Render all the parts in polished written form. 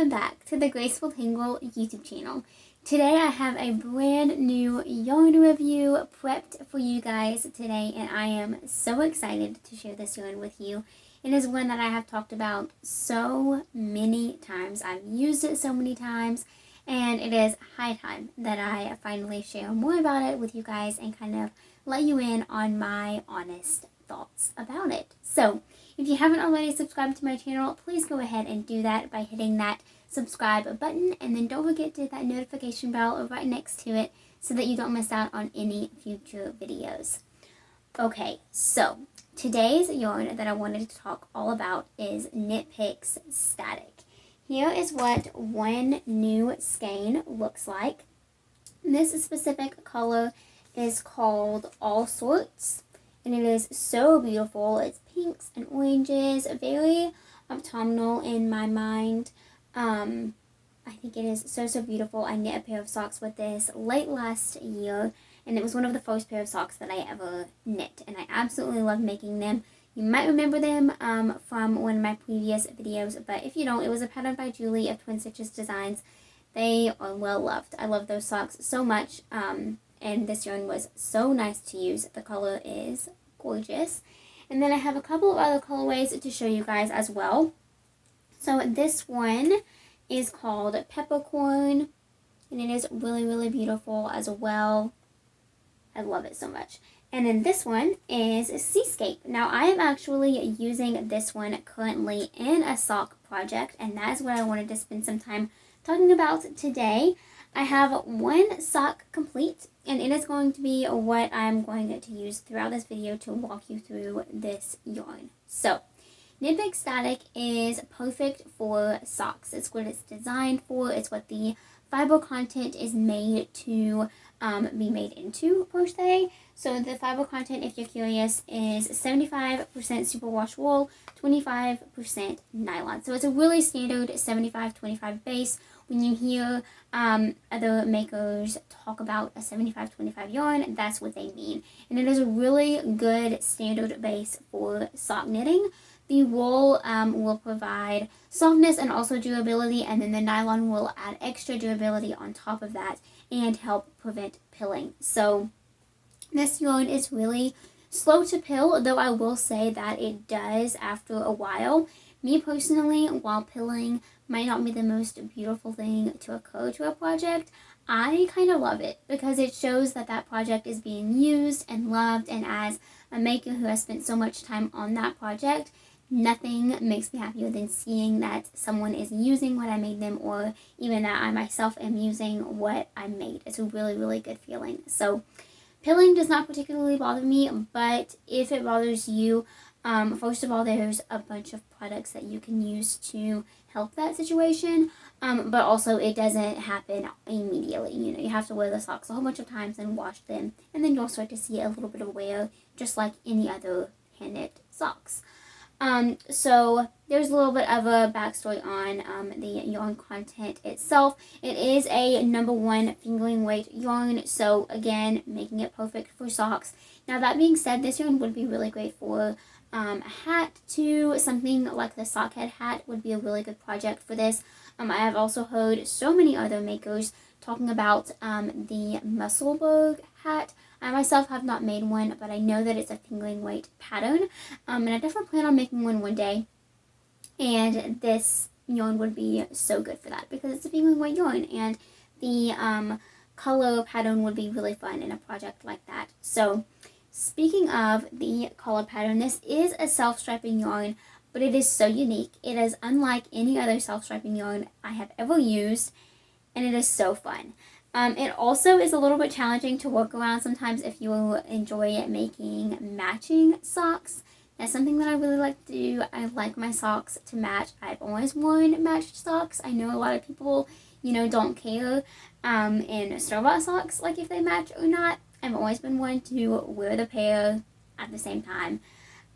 welcome back to the Graceful Tangle YouTube channel. Today I have a brand new yarn review prepped for you guys today, and I am so excited to share this yarn with you. It is one that I have talked about so many times. I've used it so many times, and it is high time that I finally share more about it with you guys and kind of let you in on my honest thoughts about it. So if you haven't already subscribed to my channel, please go ahead and do that by hitting that subscribe button, and then don't forget to hit that notification bell right next to it so that you don't miss out on any future videos. Okay, so today's yarn that I wanted to talk all about is KnitPicks Static. Here is what one new skein looks like. This specific color is called All Sorts, and it is so beautiful. It's pinks and oranges, very autumnal in my mind. I think it is so beautiful. I knit a pair of socks with this late last year, and it was one of the first pair of socks that I ever knit, and I absolutely love making them. You might remember them from one of my previous videos, but if you don't, it was a pattern by Julie of Twin Stitches Designs. They are well loved. I love those socks so much, and this yarn was so nice to use. The color is gorgeous. And then I have a couple of other colorways to show you guys as well. So this one is called Peppercorn, and it is really beautiful as well. I love it so much. And then this one is Seascape. Now I am actually using this one currently in a sock project, and that is what I wanted to spend some time talking about today. I have one sock complete, and it is going to be what I'm going to use throughout this video to walk you through this yarn. So KnitPicks Static is perfect for socks. It's what it's designed for. It's what the fiber content is made to be made into, per se. So the fiber content, if you're curious, is 75% superwash wool, 25% nylon. So it's a really standard 75-25 base. When you hear other makers talk about a 75-25 yarn, that's what they mean. And it is a really good standard base for sock knitting. The wool will provide softness and also durability, and then the nylon will add extra durability on top of that and help prevent pilling. So this yarn is really slow to pill, though I will say that it does after a while. Me personally, while pilling might not be the most beautiful thing to occur to a project, I kind of love it because it shows that that project is being used and loved, and as a maker who has spent so much time on that project, nothing makes me happier than seeing that someone is using what I made them, or even that I myself am using what I made. It's a really good feeling. So pilling does not particularly bother me, but if it bothers you, first of all, there's a bunch of products that you can use to help that situation, but also it doesn't happen immediately. You know, you have to wear the socks a whole bunch of times and wash them, and then you'll start to see a little bit of wear, just like any other hand knit socks. So there's a little bit of a backstory on the yarn content itself. It is a #1 fingering weight yarn, so again, making it perfect for socks. Now that being said, this yarn would be really great for a hat too. Something like the sockhead hat would be a really good project for this. I have also heard so many other makers talking about the Musselburgh hat. I myself have not made one, but I know that it's a fingering weight pattern, and I definitely plan on making one day, and this yarn would be so good for that because it's a fingering weight yarn, and the color pattern would be really fun in a project like that. So speaking of the color pattern, this is a self-striping yarn, but it is so unique. It is unlike any other self-striping yarn I have ever used, and it is so fun. It also is a little bit challenging to work around sometimes if you enjoy making matching socks. That's something that I really like to do. I like my socks to match. I've always worn matched socks. I know a lot of people, you know, don't care in store-bought socks, like if they match or not. I've always been one to wear the pair at the same time.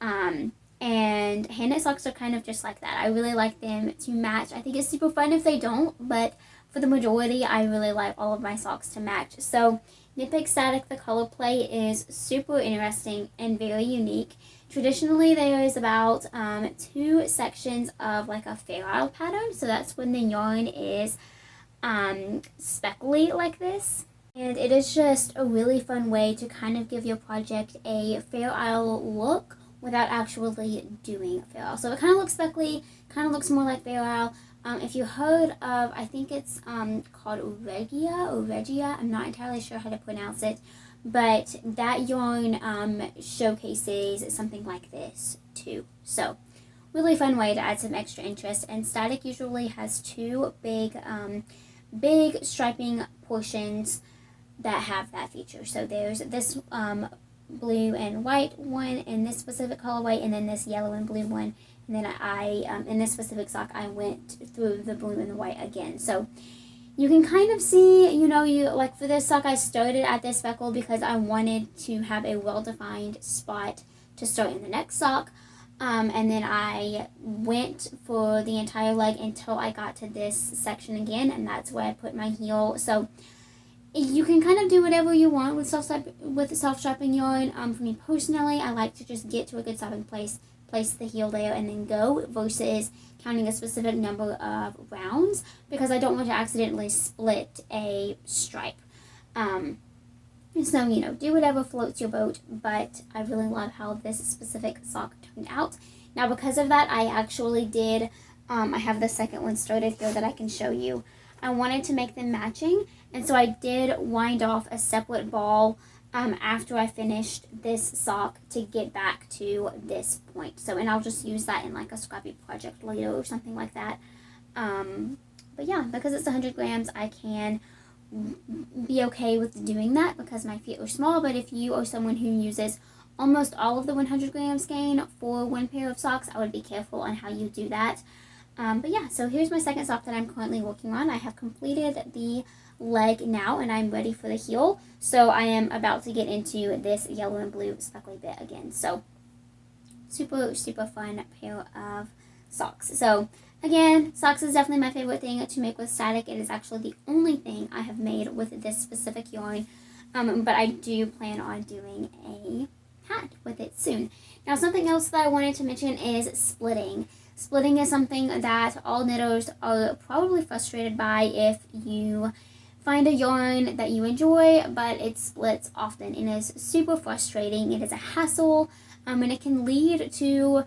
And hand knit socks are kind of just like that. I really like them to match. I think it's super fun if they don't, but for the majority, I really like all of my socks to match. So KnitPicks static, the color play is super interesting and very unique. Traditionally, there is about 2 sections of like a fair isle pattern, so that's when the yarn is speckly like this. And it is just a really fun way to kind of give your project a Fair Isle look without actually doing Fair Isle. So it kind of looks speckly, kind of looks more like Fair Isle. If you heard of, I think it's called Regia, I'm not entirely sure how to pronounce it, but that yarn showcases something like this too. So really fun way to add some extra interest. And static usually has 2 big striping portions that have that feature. So there's this blue and white one in this specific colorway, and then this yellow and blue one. And then I in this specific sock, I went through the blue and the white again. So you can kind of see, you like for this sock, I started at this speckle because I wanted to have a well-defined spot to start in the next sock. And then I went for the entire leg until I got to this section again, and that's where I put my heel. So you can kind of do whatever you want with self-striping yarn. For me personally, I like to just get to a good stopping place, place the heel there, and then go, versus counting a specific number of rounds, because I don't want to accidentally split a stripe. So, do whatever floats your boat, but I really love how this specific sock turned out. Now, because of that, I actually did, I have the second one started here that I can show you. I wanted to make them matching, and so I did wind off a separate ball after I finished this sock to get back to this point. So, and I'll just use that in like a scrappy project later or something like that. But yeah, because it's 100 grams, I can be okay with doing that because my feet are small. But if you are someone who uses almost all of the 100 gram skein for one pair of socks, I would be careful on how you do that. But yeah, so here's my second sock that I'm currently working on. I have completed the leg now, and I'm ready for the heel. So I am about to get into this yellow and blue speckly bit again. So super, super fun pair of socks. So again, socks is definitely my favorite thing to make with static. It is actually the only thing I have made with this specific yarn. But I do plan on doing a hat with it soon. Now, something else that I wanted to mention is splitting. Splitting is something that all knitters are probably frustrated by if you find a yarn that you enjoy, but it splits often. It is super frustrating. It is a hassle, and it can lead to,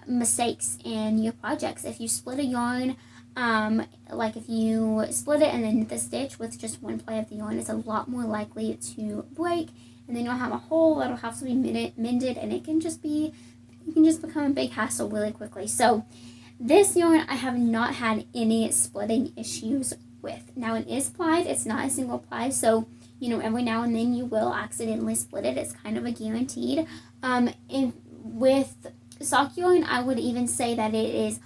mistakes in your projects. If you split a yarn, like if you split it and then knit the stitch with just one play of the yarn, it's a lot more likely to break, and then you'll have a hole that'll have to be mended, and it can just become a big hassle really quickly. So this yarn I have not had any splitting issues with. Now, it is plied, it's not a single ply, so every now and then you will accidentally split it. It's kind of a guaranteed. With sock yarn, I would even say that it is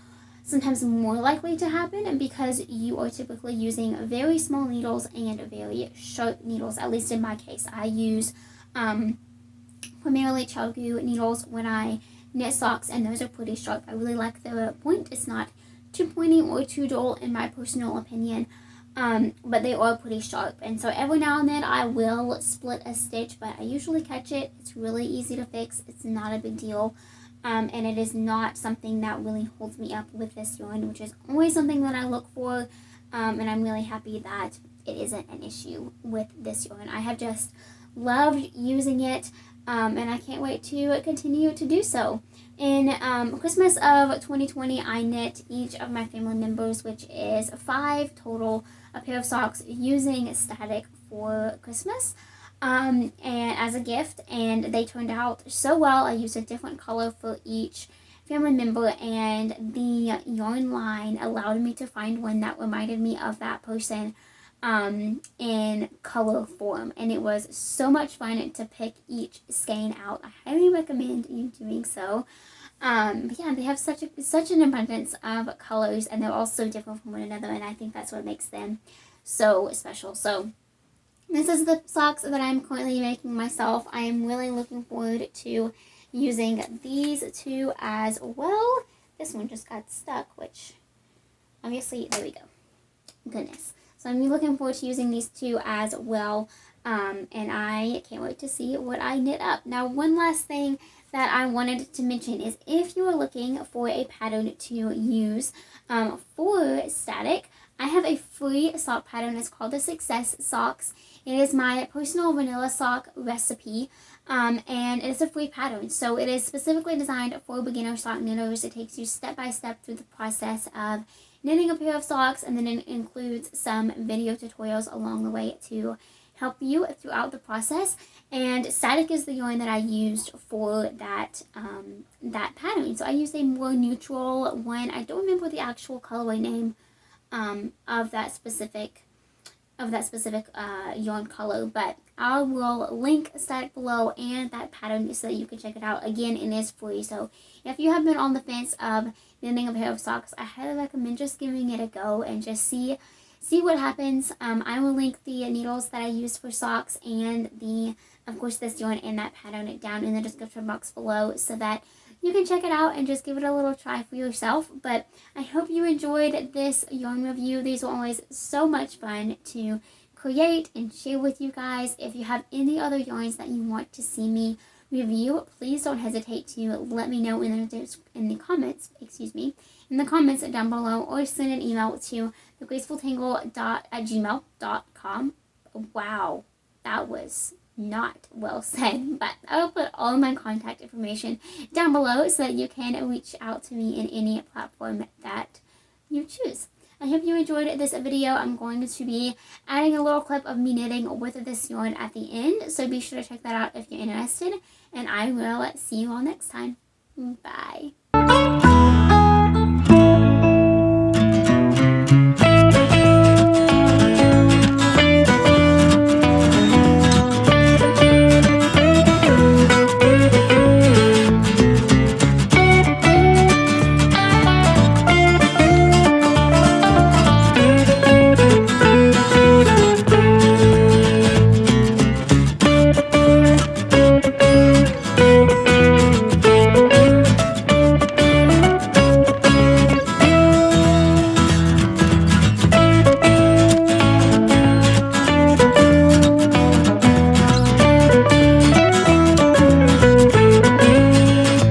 sometimes more likely to happen because you are typically using very small needles and very sharp needles. At least in my case, I use primarily Chalgu needles when I knit socks, and those are pretty sharp. I really like the point. It's not too pointy or too dull in my personal opinion, but they are pretty sharp. And so every now and then I will split a stitch, but I usually catch it. It's really easy to fix. It's not a big deal. And it is not something that really holds me up with this yarn, which is always something that I look for. And I'm really happy that it isn't an issue with this yarn. I have just loved using it. And I can't wait to continue to do so. In Christmas of 2020, I knit each of my family members, which is 5 total, a pair of socks using static for Christmas, and as a gift, and they turned out so well. I used a different color for each family member, and the yarn line allowed me to find one that reminded me of that person in color form, and it was so much fun to pick each skein out. I highly recommend you doing so. But yeah, they have such an abundance of colors, and they're all so different from one another, and I think that's what makes them so special. So this is the socks that I'm currently making myself. I am really looking forward to using these 2 as well. This one just got stuck, which obviously, there we go. Goodness. So I'm looking forward to using these 2 as well. And I can't wait to see what I knit up. Now, one last thing that I wanted to mention is if you are looking for a pattern to use for static, I have a free sock pattern. It's called the Success Socks. It is my personal vanilla sock recipe, and it is a free pattern. So it is specifically designed for beginner sock knitters. It takes you step by step through the process of knitting a pair of socks, and then it includes some video tutorials along the way to help you throughout the process. And static is the yarn that I used for that that pattern. So I used a more neutral one. I don't remember the actual colorway name of that specific yarn color, but I will link static below and that pattern so that you can check it out. Again, it is free, so if you have been on the fence of knitting a pair of socks, I highly recommend just giving it a go and just see what happens. I will link the needles that I use for socks and of course this yarn and that pattern down in the description box below so that you can check it out and just give it a little try for yourself. But I hope you enjoyed this yarn review. These were always so much fun to create and share with you guys. If you have any other yarns that you want to see me review, please don't hesitate to let me know in the comments, in the comments down below, or send an email to thegracefultangle@gmail.com. Wow, that was not well said, but I'll put all my contact information down below so that you can reach out to me in any platform that you choose. I hope you enjoyed this video. I'm going to be adding a little clip of me knitting with this yarn at the end, so be sure to check that out if you're interested, and I will see you all next time. Bye.